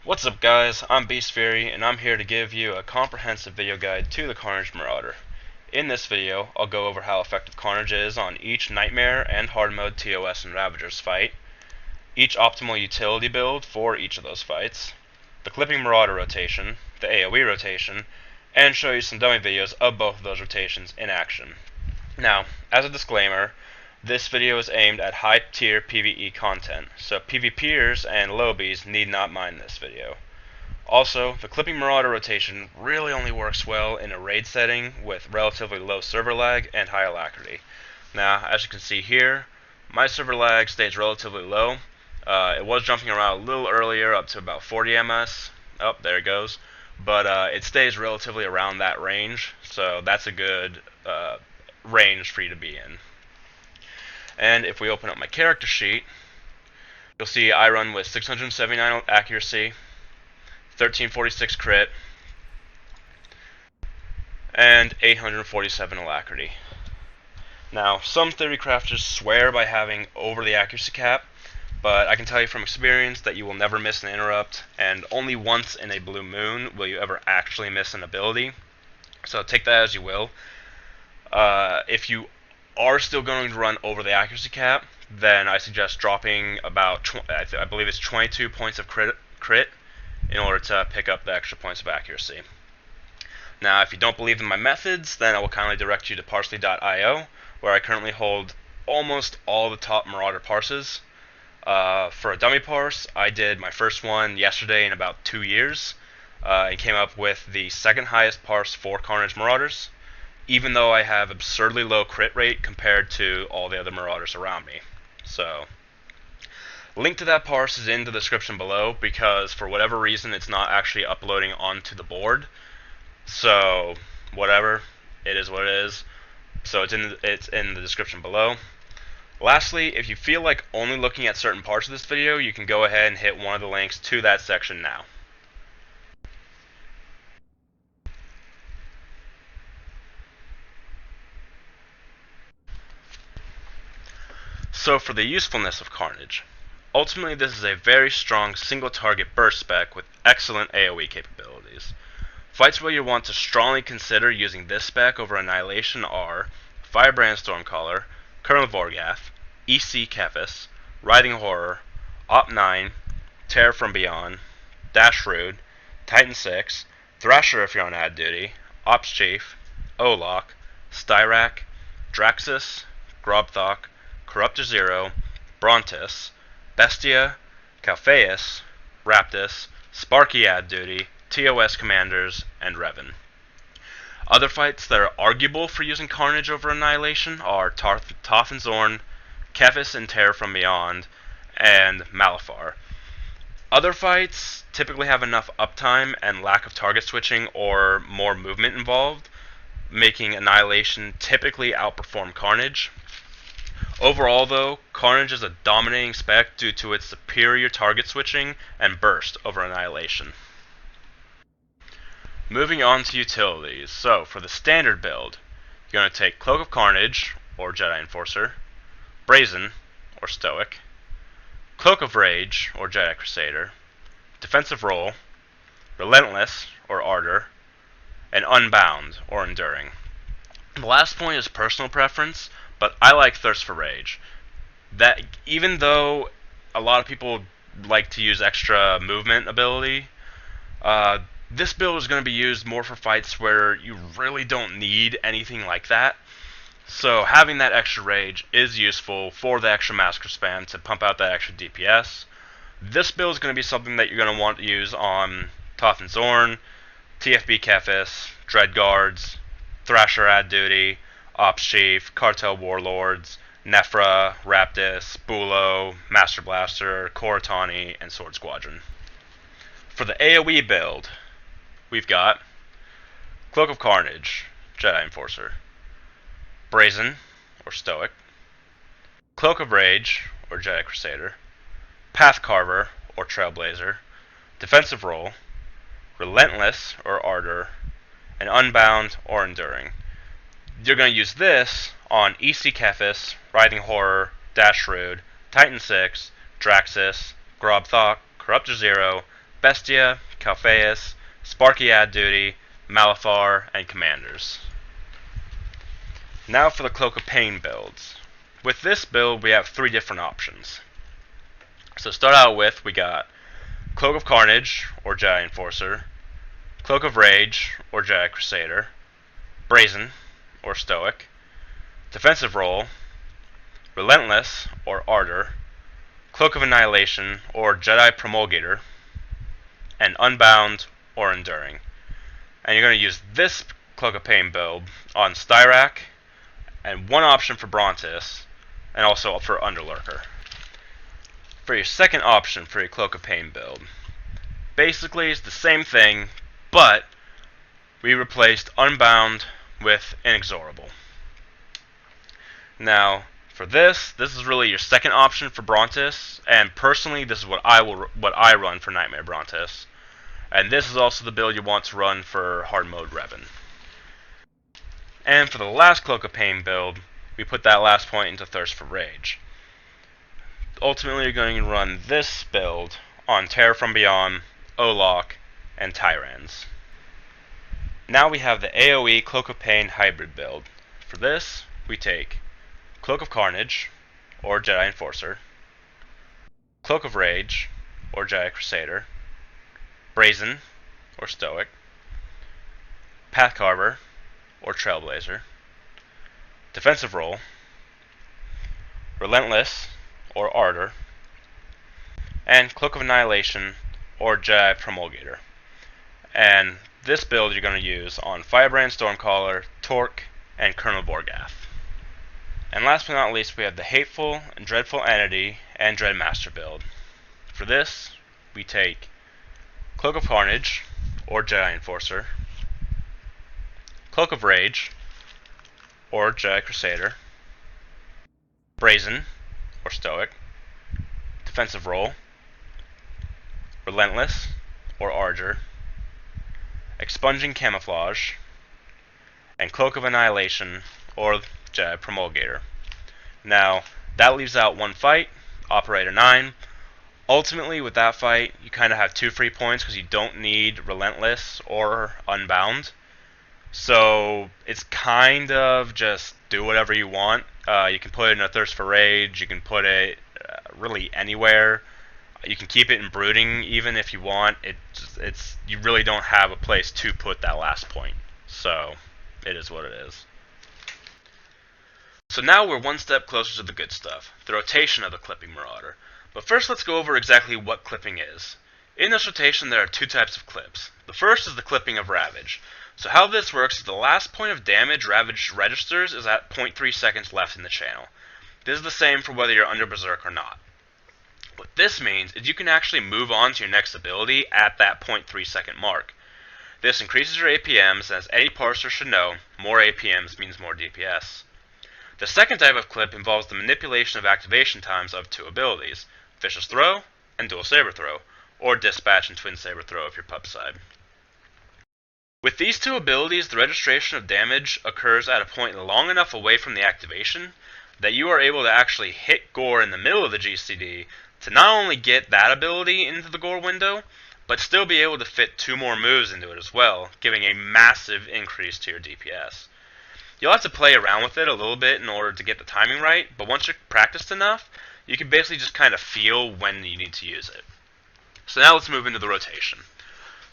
What's up guys, I'm Beastfury and I'm here to give you a comprehensive video guide to the Carnage Marauder. In this video, I'll go over how effective Carnage is on each Nightmare and Hard Mode TOS and Ravagers fight, each optimal utility build for each of those fights, the Clipping Marauder rotation, the AoE rotation, and show you some dummy videos of both of those rotations in action. Now, as a disclaimer, this video is aimed at high-tier PvE content, so PvPers and lowbies need not mind this video. Also, the Clipping Marauder rotation really only works well in a raid setting with relatively low server lag and high alacrity. Now, as you can see here, my server lag stays relatively low. It was jumping around a little earlier up to about 40 ms. Oh, there it goes. But it stays relatively around that range, so that's a good range for you to be in. And if we open up my character sheet, you'll see I run with 679 accuracy, 1346 crit, and 847 alacrity. Now, some theory crafters swear by having over the accuracy cap, but I can tell you from experience that you will never miss an interrupt, and only once in a blue moon will you ever actually miss an ability. So take that as you will. If you are still going to run over the accuracy cap, then I suggest dropping about, I believe it's 22 points of crit in order to pick up the extra points of accuracy. Now, if you don't believe in my methods, then I will kindly direct you to parsley.io, where I currently hold almost all the top Marauder parses. For a dummy parse, I did my first one yesterday in about 2 years, and came up with the second highest parse for Carnage Marauders, even though I have absurdly low crit rate compared to all the other Marauders around me. So, link to that parse is in the description below, because for whatever reason it's not actually uploading onto the board. So, whatever, it is what it is. So it's in the description below. Lastly, if you feel like only looking at certain parts of this video, you can go ahead and hit one of the links to that section now. So for the usefulness of Carnage, ultimately this is a very strong single target burst spec with excellent AoE capabilities. Fights where you want to strongly consider using this spec over Annihilation are Firebrand Stormcaller, Colonel Vorgath, EC Kephis, Riding Horror, Op 9, Terror from Beyond, Dash Rude, Titan 6, Thrasher if you're on ad duty, Ops Chief, Olok, Styrak, Draxus, Grobthok, Corruptor Zero, Brontis, Bestia, Calpheus, Raptus, Sparky ad duty, TOS commanders, and Revan. Other fights that are arguable for using Carnage over Annihilation are Toth and Zorn, Kephis and Terror from Beyond, and Malifar. Other fights typically have enough uptime and lack of target switching or more movement involved, making Annihilation typically outperform Carnage. Overall though, Carnage is a dominating spec due to its superior target switching and burst over Annihilation. Moving on to utilities. So for the standard build, you're going to take Cloak of Carnage, or Jedi Enforcer, Brazen, or Stoic, Cloak of Rage, or Jedi Crusader, Defensive Roll, Relentless, or Ardor, and Unbound, or Enduring. The last point is personal preference, but I like Thirst for Rage. That even though a lot of people like to use extra movement ability, this build is going to be used more for fights where you really don't need anything like that. So having that extra rage is useful for the extra massacre spam to pump out that extra DPS. This build is going to be something that you're going to want to use on Toth and Zorn, TFB Kephis, Dreadguards, Thrasher ad duty, Ops Chief, Cartel Warlords, Nephra, Raptus, Bulo, Master Blaster, Koratani, and Sword Squadron. For the AoE build, we've got Cloak of Carnage, Jedi Enforcer, Brazen, or Stoic, Cloak of Rage, or Jedi Crusader, Pathcarver, or Trailblazer, Defensive Roll, Relentless, or Ardor, and Unbound, or Enduring. You're going to use this on EC Kephis, Riding Horror, Dash Rude, Titan 6, Draxus, Grobthok, Corruptor Zero, Bestia, Calpheus, Sparky Ad Duty, Malifar, and Commanders. Now for the Cloak of Pain builds. With this build, we have 3 different options. So to start out with, we got Cloak of Carnage, or Jedi Enforcer, Cloak of Rage, or Jedi Crusader, Brazen, or Stoic, Defensive Roll, Relentless, or Ardor, Cloak of Annihilation, or Jedi Promulgator, and Unbound, or Enduring. And you're going to use this Cloak of Pain build on Styrak, and 1 option for Brontis, and also for Underlurker. For your second option for your Cloak of Pain build, basically it's the same thing, but we replaced Unbound with Inexorable. Now, for this is really your second option for Brontis, and personally this is what I run for Nightmare Brontis. And this is also the build you want to run for Hard Mode Revan. And for the last Cloak of Pain build, we put that last point into Thirst for Rage. Ultimately, you're going to run this build on Terror from Beyond, Olok, and Tyrans. Now we have the AoE Cloak of Pain hybrid build. For this, we take Cloak of Carnage, or Jedi Enforcer, Cloak of Rage, or Jedi Crusader, Brazen, or Stoic, Pathcarver, or Trailblazer, Defensive Roll, Relentless, or Ardor, and Cloak of Annihilation, or Jedi Promulgator. And this build you're going to use on Firebrand Stormcaller, Torque, and Colonel Borgath. And last but not least, we have the Hateful and Dreadful Entity and Dreadmaster build. For this, we take Cloak of Carnage, or Jedi Enforcer, Cloak of Rage, or Jedi Crusader, Brazen, or Stoic, Defensive Roll, Relentless, or Ardor, Expunging Camouflage, and Cloak of Annihilation, or Jedi Promulgator. Now, that leaves out 1 fight, Operator 9. Ultimately, with that fight, you kind of have 2 free points because you don't need Relentless or Unbound. So, it's kind of just do whatever you want. You can put it in a Thirst for Rage, you can put it really anywhere. You can keep it in Brooding even if you want. You really don't have a place to put that last point. So, it is what it is. So now we're 1 step closer to the good stuff, the rotation of the Clipping Marauder. But first let's go over exactly what clipping is. In this rotation there are 2 types of clips. The first is the clipping of Ravage. So how this works is the last point of damage Ravage registers is at 0.3 seconds left in the channel. This is the same for whether you're under Berserk or not. What this means is you can actually move on to your next ability at that 0.3 second mark. This increases your APMs, and as any parser should know, more APMs means more DPS. The second type of clip involves the manipulation of activation times of 2 abilities, Vicious Throw and Dual Saber Throw, or Dispatch and Twin Saber Throw if you're pub side. With these 2 abilities, the registration of damage occurs at a point long enough away from the activation that you are able to actually hit Gore in the middle of the GCD to not only get that ability into the Gore window, but still be able to fit 2 more moves into it as well, giving a massive increase to your DPS. You'll have to play around with it a little bit in order to get the timing right, but once you're practiced enough, you can basically just kind of feel when you need to use it. So now let's move into the rotation.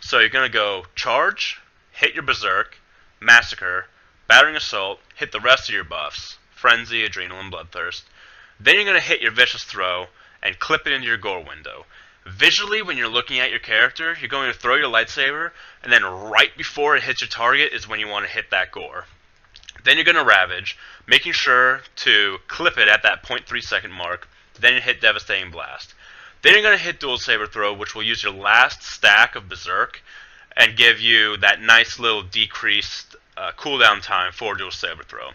So you're going to go Charge, hit your Berserk, Massacre, Battering Assault, hit the rest of your buffs, Frenzy, Adrenal, and Bloodthirst. Then you're going to hit your Vicious Throw and clip it into your Gore window. Visually, when you're looking at your character, you're going to throw your lightsaber, and then right before it hits your target is when you want to hit that Gore. Then you're going to Ravage, making sure to clip it at that 0.3 second mark. Then you hit Devastating Blast. Then you're going to hit Dual Saber Throw, which will use your last stack of Berserk and give you that nice little decreased cooldown time for Dual Saber Throw.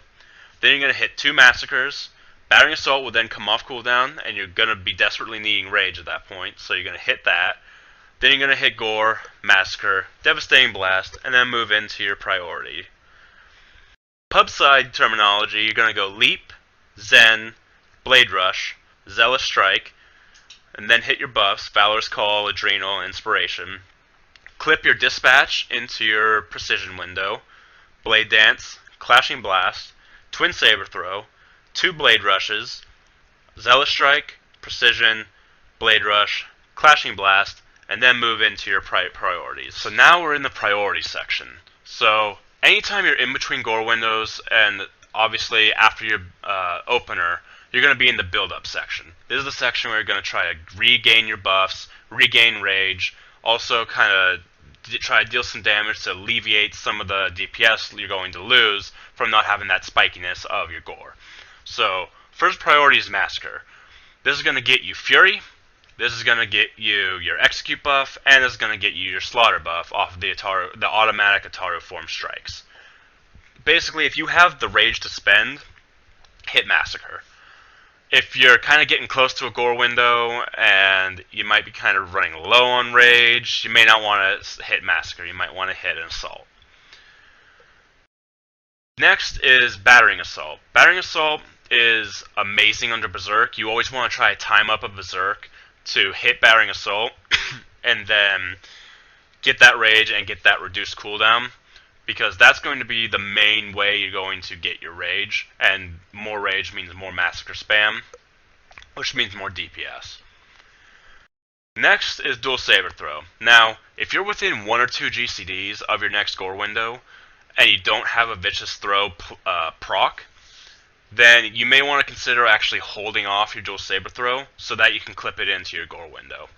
Then you're going to hit 2 Massacres. Battering Assault will then come off cooldown, and you're going to be desperately needing Rage at that point, so you're going to hit that. Then you're going to hit Gore, Massacre, Devastating Blast, and then move into your priority. Pub side terminology, you're going to go Leap, Zen, Blade Rush, Zealous Strike, and then hit your buffs, Valor's Call, Adrenal, Inspiration. Clip your Dispatch into your Precision window, Blade Dance, Clashing Blast, Twin Saber Throw, 2 Blade Rushes, Zealous Strike, Precision, Blade Rush, Clashing Blast, and then move into your priorities. So now we're in the priority section. So anytime you're in between gore windows, and obviously after your opener, you're going to be in the build-up section. This is the section where you're going to try to regain your buffs, regain rage, also kind of try to deal some damage to alleviate some of the DPS you're going to lose from not having that spikiness of your gore. So first priority is Massacre. This is going to get you Fury, this is going to get you your Execute buff, and this is going to get you your Slaughter buff off of the automatic Ataru form strikes. Basically, if you have the rage to spend, hit Massacre. If you're kind of getting close to a gore window and you might be kind of running low on rage, you may not want to hit Massacre. You might want to hit an Assault. Next is Battering Assault. Battering Assault is amazing under Berserk. You always want to try to time up a Berserk to hit Battering Assault and then get that rage and get that reduced cooldown, because that's going to be the main way you're going to get your rage, and more rage means more Massacre spam, which means more DPS. Next is Dual Saber Throw. Now, if you're within 1 or 2 GCDs of your next gore window, and you don't have a Vicious Throw proc, then you may want to consider actually holding off your Dual Saber Throw so that you can clip it into your gore window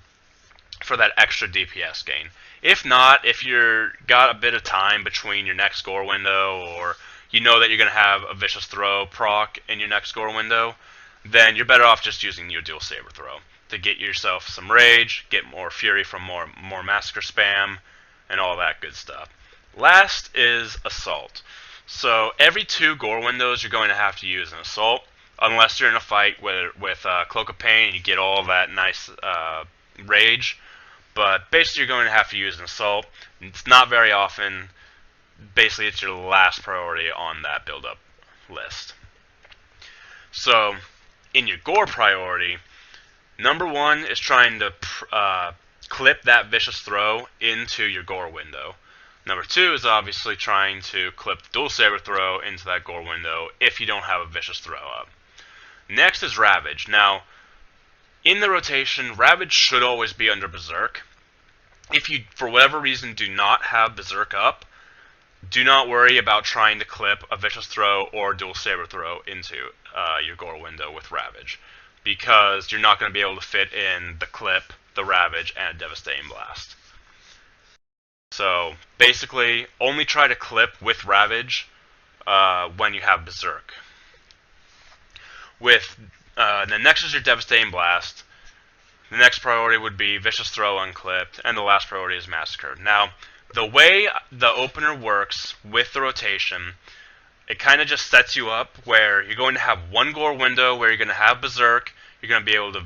for that extra DPS gain. If not, if you're got a bit of time between your next gore window, or you know that you're going to have a Vicious Throw proc in your next gore window, then you're better off just using your Dual Saber Throw to get yourself some rage, get more Fury from more Massacre spam, and all that good stuff. Last is Assault. So every 2 gore windows you're going to have to use an Assault, unless you're in a fight with Cloak of Pain and you get all that nice rage. But basically you're going to have to use an Assault. It's not very often. Basically it's your last priority on that build-up list. So in your gore priority, number 1 is trying to clip that Vicious Throw into your gore window. Number 2 is obviously trying to clip the Dual Saber Throw into that gore window if you don't have a Vicious Throw up. Next is Ravage. Now, in the rotation, Ravage should always be under Berserk. If you, for whatever reason, do not have Berserk up, do not worry about trying to clip a Vicious Throw or Dual Saber Throw into your gore window with Ravage, because you're not going to be able to fit in the clip, the Ravage, and a Devastating Blast. So basically, only try to clip with Ravage when you have Berserk. The next is your Devastating Blast. The next priority would be Vicious Throw unclipped, and the last priority is Massacre. Now, the way the opener works with the rotation, it kind of just sets you up where you're going to have 1 gore window where you're going to have Berserk. You're going to be able to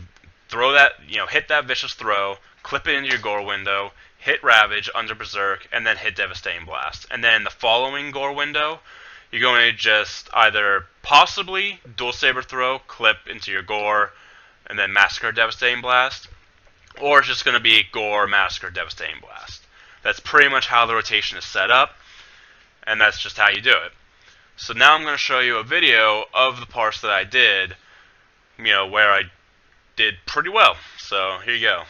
throw that, hit that Vicious Throw, clip it into your gore window, hit Ravage under Berserk, and then hit Devastating Blast. And then the following gore window, you're going to just either possibly Dual Saber Throw, clip into your gore, and then Massacre, Devastating Blast, or it's just going to be gore, Massacre, Devastating Blast. That's pretty much how the rotation is set up, and that's just how you do it. So now I'm going to show you a video of the parts that I did, where I did pretty well. So here you go.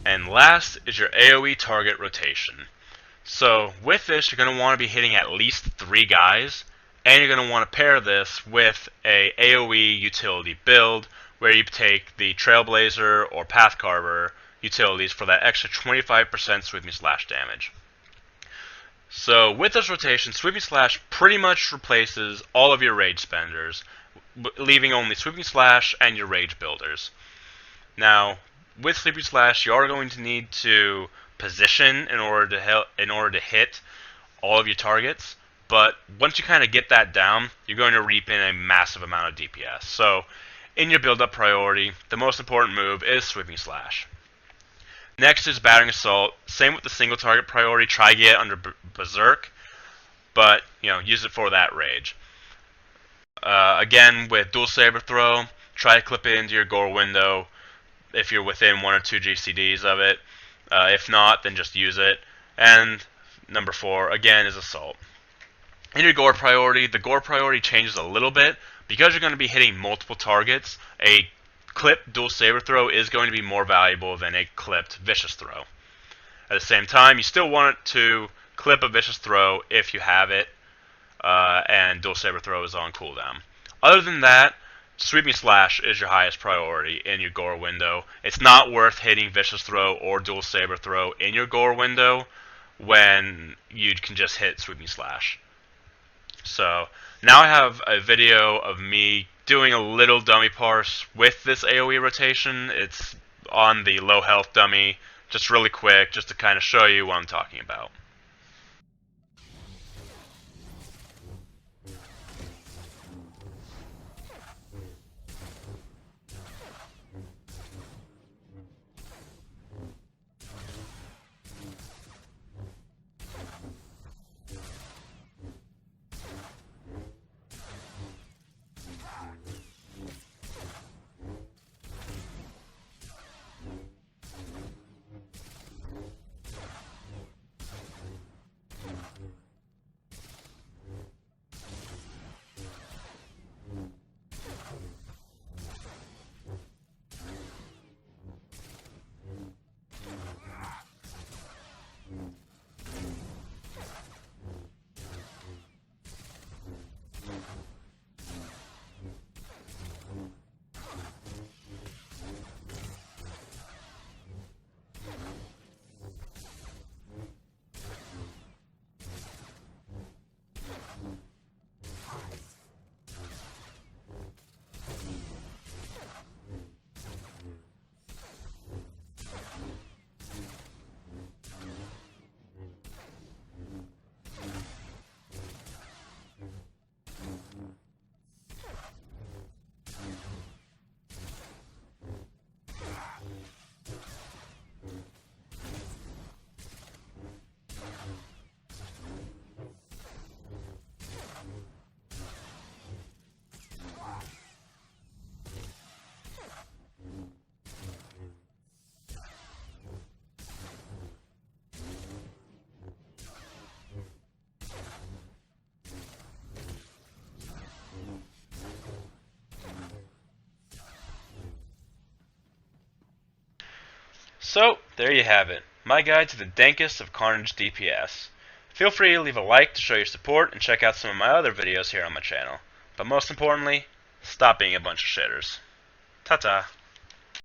And last is your AoE target rotation. So with this, you're going to want to be hitting at least 3 guys, and you're going to want to pair this with a AoE utility build where you take the Trailblazer or Pathcarver utilities for that extra 25% Sweeping Slash damage. So with this rotation, Sweeping Slash pretty much replaces all of your Rage Spenders, leaving only Sweeping Slash and your Rage Builders. Now, with Sweeping Slash, you are going to need to position in order to hit all of your targets, but once you kind of get that down, you're going to reap in a massive amount of DPS. So, in your build-up priority, the most important move is Sweeping Slash. Next is Battering Assault. Same with the single target priority. Try to get under Berserk, but use it for that rage. Again, with Dual Saber Throw, try to clip it into your gore window if you're within 1 or 2 GCDs of it. If not, then just use it. And number 4, again, is Assault. In your gore priority, the gore priority changes a little bit. Because you're going to be hitting multiple targets, a clipped Dual Saber Throw is going to be more valuable than a clipped Vicious Throw. At the same time, you still want to clip a Vicious Throw if you have it, and Dual Saber Throw is on cooldown. Other than that, Sweeping Slash is your highest priority in your gore window. It's not worth hitting Vicious Throw or Dual Saber Throw in your gore window when you can just hit Sweeping Slash. So, now I have a video of me doing a little dummy parse with this AoE rotation. It's on the low health dummy, just really quick, just to kind of show you what I'm talking about. So, there you have it. My guide to the dankest of Carnage DPS. Feel free to leave a like to show your support and check out some of my other videos here on my channel. But most importantly, stop being a bunch of shitters. Ta-ta.